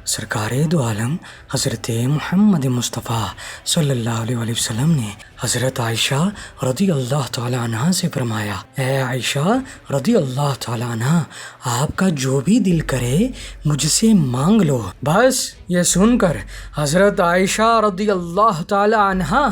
سرکار دو عالم حضرت محمد مصطفیٰ صلی اللہ علیہ وآلہ وسلم نے حضرت عائشہ رضی اللہ تعالیٰ عنہ سے فرمایا، اے عائشہ رضی اللہ تعالیٰ عنہ، آپ کا جو بھی دل کرے مجھ سے مانگ لو۔ بس یہ سن کر حضرت عائشہ رضی اللہ تعالیٰ عنہ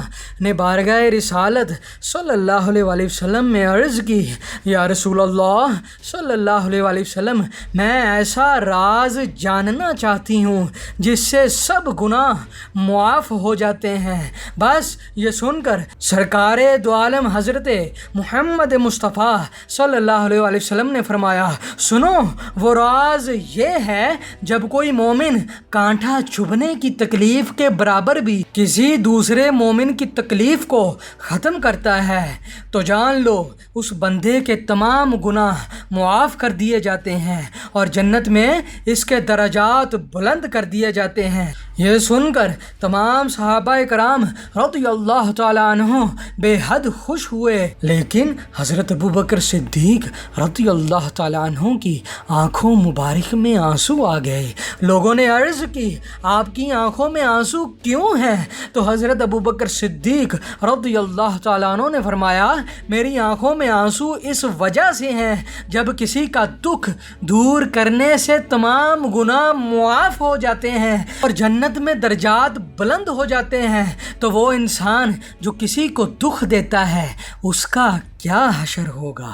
نے بارگاہ رسالت صلی اللہ علیہ وآلہ وسلم میں عرض کی، یا رسول اللہ صلی اللہ علیہ وآلہ وسلم، میں ایسا راز جاننا چاہتی ہوں جس سے سب گناہ معاف ہو جاتے ہیں۔ بس یہ سن کر سرکار دو عالم حضرت محمد مصطفیٰ صلی اللہ علیہ وآلہ وسلم نے فرمایا، سنو، وہ راز یہ ہے جب کوئی مومن کانٹا چبھنے کی تکلیف کے برابر بھی کسی دوسرے مومن کی تکلیف کو ختم کرتا ہے تو جان لو اس بندے کے تمام گناہ معاف کر دیے جاتے ہیں اور جنت میں اس کے درجات بلند کر دیے جاتے ہیں۔ یہ سن کر تمام صحابہ کرام رضی اللہ تعالیٰ عنہ بے حد خوش ہوئے، لیکن حضرت ابوبکر صدیق رضی اللہ تعالیٰ عنہ کی آنکھوں مبارک میں آنسو آ گئے۔ لوگوں نے عرض کی، آپ کی آنکھوں میں آنسو کیوں ہیں؟ تو حضرت ابوبکر صدیق رضی اللہ تعالیٰ عنہ نے فرمایا، میری آنکھوں میں آنسو اس وجہ سے ہیں جب کسی کا دکھ دور کرنے سے تمام گناہ معاف ہو جاتے ہیں اور جنت میں درجات بلند ہو جاتے ہیں، تو وہ انسان جو کسی کو دکھ دیتا ہے اس کا کیا حشر ہوگا۔